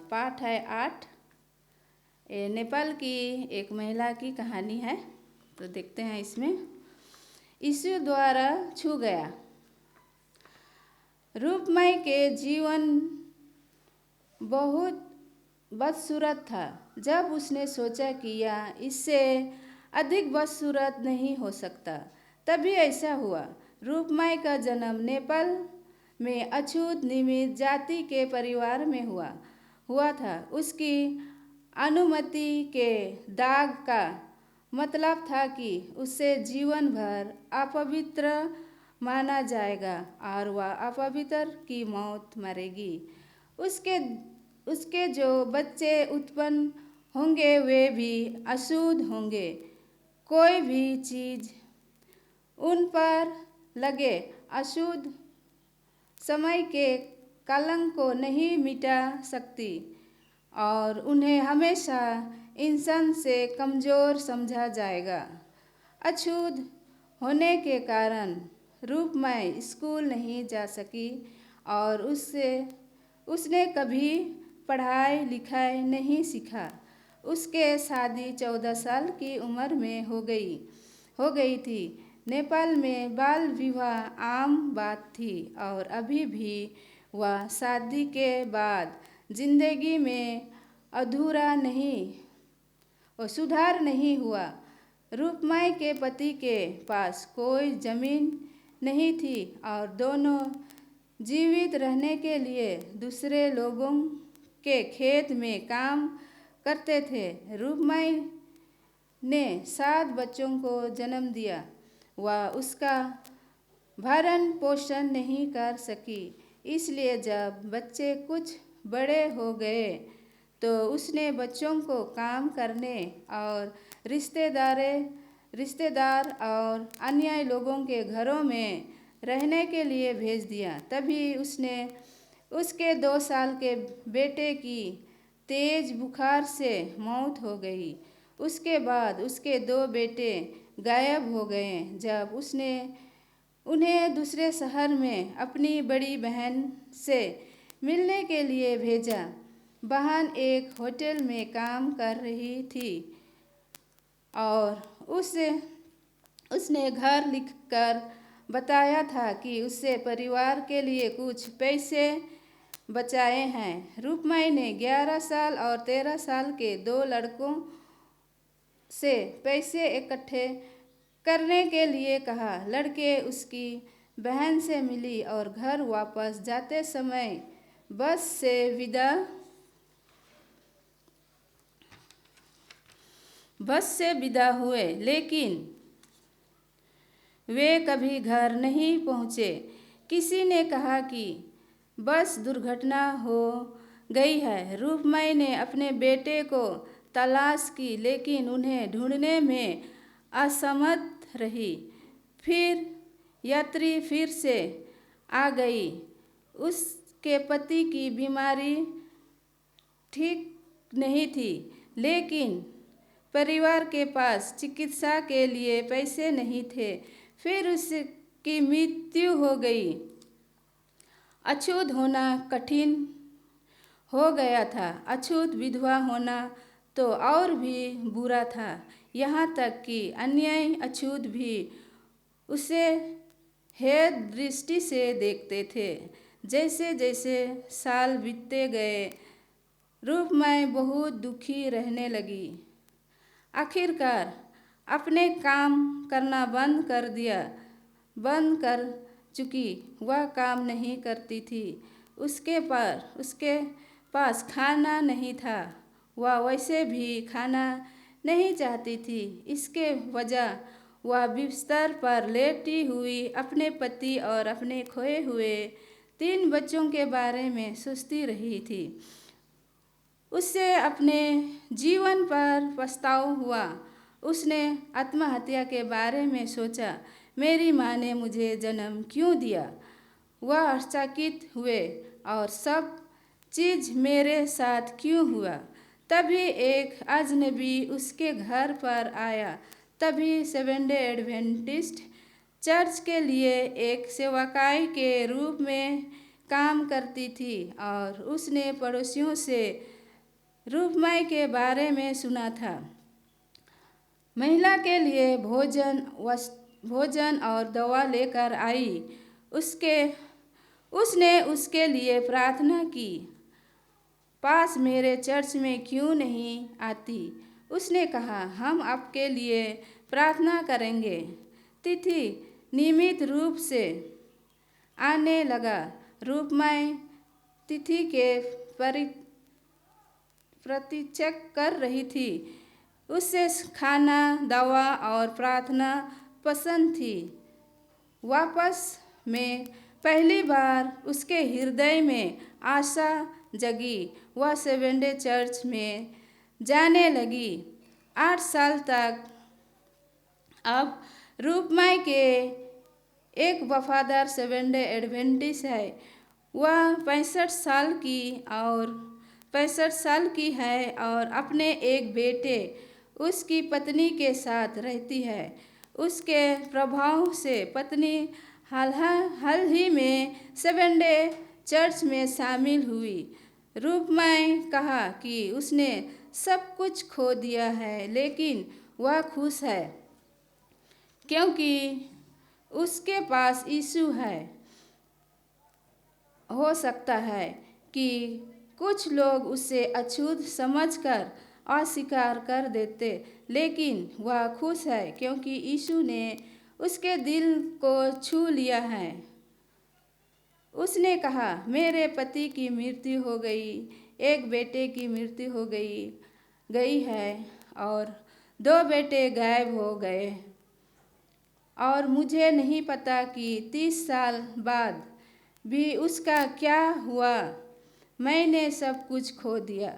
और पाठ है 8। ये नेपाल की एक महिला की कहानी है, तो देखते हैं इसमें। यीशु द्वारा छू गया। रूपमय के जीवन बहुत बदसूरत था। जब उसने सोचा कि यह इससे अधिक बदसूरत नहीं हो सकता, तभी ऐसा हुआ। रूपमय का जन्म नेपाल में अछूत निमित जाति के परिवार में हुआ था। उसकी अनुमति के दाग का मतलब था कि उसे जीवन भर अपवित्र माना जाएगा और वह अपवित्र की मौत मरेगी। उसके जो बच्चे उत्पन्न होंगे वे भी अशुद्ध होंगे। कोई भी चीज़ उन पर लगे अशुद्ध समय के कलंक को नहीं मिटा सकती और उन्हें हमेशा इंसान से कमज़ोर समझा जाएगा। अशुद्ध होने के कारण रूपमय स्कूल नहीं जा सकी और उसने कभी पढ़ाई लिखाई नहीं सीखा। उसके शादी 14 साल की उम्र में हो गई थी। नेपाल में बाल विवाह आम बात थी और अभी भी वह शादी के बाद जिंदगी में सुधार नहीं हुआ। रूपमय के पति के पास कोई जमीन नहीं थी और दोनों जीवित रहने के लिए दूसरे लोगों के खेत में काम करते थे। रूपमय ने 7 बच्चों को जन्म दिया। वह उसका भरण पोषण नहीं कर सकी, इसलिए जब बच्चे कुछ बड़े हो गए तो उसने बच्चों को काम करने और रिश्तेदार और अन्य लोगों के घरों में रहने के लिए भेज दिया। तभी उसके 2 साल के बेटे की तेज बुखार से मौत हो गई। उसके बाद उसके 2 बेटे गायब हो गए। जब उसने उन्हें दूसरे शहर में अपनी बड़ी बहन से मिलने के लिए भेजा। बहन एक होटल में काम कर रही थी और उसने घर लिखकर बताया था कि उससे परिवार के लिए कुछ पैसे बचाए हैं। रूपमय ने 11 साल और 13 साल के 2 लड़कों से पैसे इकट्ठे करने के लिए कहा। लड़के उसकी बहन से मिली और घर वापस जाते समय बस से विदा हुए, लेकिन वे कभी घर नहीं पहुँचे। किसी ने कहा कि बस दुर्घटना हो गई है। रूपमय ने अपने बेटे को तलाश की, लेकिन उन्हें ढूंढने में असमर्थ रही। फिर यात्री फिर से आ गई। उसके पति की बीमारी ठीक नहीं थी, लेकिन परिवार के पास चिकित्सा के लिए पैसे नहीं थे। फिर उसकी मृत्यु हो गई। अछूत होना कठिन हो गया था। अछूत विधवा होना तो और भी बुरा था। यहाँ तक कि अन्य अछूत भी उसे हेय दृष्टि से देखते थे। जैसे जैसे साल बीतते गए, रूपमय बहुत दुखी रहने लगी। आखिरकार अपने काम करना बंद कर चुकी। वह काम नहीं करती थी। उसके पास खाना नहीं था। वह वैसे भी खाना नहीं चाहती थी। इसके वजह वह बिस्तर पर लेटी हुई अपने पति और अपने खोए हुए 3 बच्चों के बारे में सोचती रही थी। उससे अपने जीवन पर पछतावा हुआ। उसने आत्महत्या के बारे में सोचा। मेरी माँ ने मुझे जन्म क्यों दिया? वह आश्चर्यचकित हुए और सब चीज़ मेरे साथ क्यों हुआ? तभी एक अजनबी उसके घर पर आया। तभी सेवेंथ डे एडवेंटिस्ट चर्च के लिए एक सेवकाई के रूप में काम करती थी और उसने पड़ोसियों से रूपमय के बारे में सुना था। महिला के लिए भोजन और दवा लेकर आई। उसने उसके लिए प्रार्थना की, पास मेरे चर्च में क्यों नहीं आती? उसने कहा, हम आपके लिए प्रार्थना करेंगे। तिथि नियमित रूप से आने लगा। रूपमय तिथि के प्रतीक्षा कर रही थी। उससे खाना, दवा और प्रार्थना पसंद थी। वापस में पहली बार उसके हृदय में आशा जगी। वह सेवेंथ डे चर्च में जाने लगी। 8 साल तक। अब रूपमय के एक वफादार सेवेंथ डे एडवेंटिस्ट है। वह 65 साल की है और अपने एक बेटे, उसकी पत्नी के साथ रहती है। उसके प्रभाव से पत्नी हाल ही में सेवेंथ डे चर्च में शामिल हुई। रूपमय कहा कि उसने सब कुछ खो दिया है, लेकिन वह खुश है क्योंकि उसके पास यीशु है। हो सकता है कि कुछ लोग उसे अछूत समझकर अस्वीकार कर देते, लेकिन वह खुश है क्योंकि यीशु ने उसके दिल को छू लिया है। उसने कहा, मेरे पति की मृत्यु हो गई, एक बेटे की मृत्यु हो गई है और 2 बेटे गायब हो गए और मुझे नहीं पता कि 30 साल बाद भी उसका क्या हुआ। मैंने सब कुछ खो दिया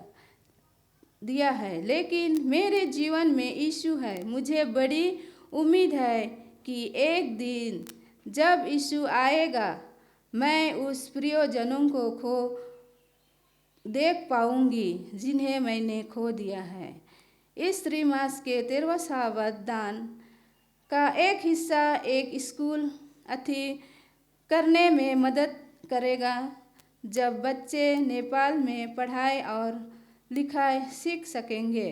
है, लेकिन मेरे जीवन में यीशु है। मुझे बड़ी उम्मीद है कि एक दिन जब यीशु आएगा, मैं उस प्रियजनों को देख पाऊंगी जिन्हें मैंने खो दिया है। इस त्रिमास के 13वां साबत दान का एक हिस्सा एक स्कूल अथी करने में मदद करेगा, जब बच्चे नेपाल में पढ़ाई और लिखाई सीख सकेंगे।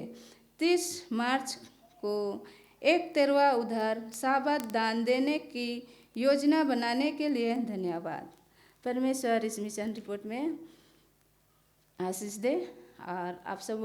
30 मार्च को एक 13वां उधार साबत दान देने की योजना बनाने के लिए धन्यवाद। परमेश्वर इस मिशन रिपोर्ट में आशीष दे और आप सब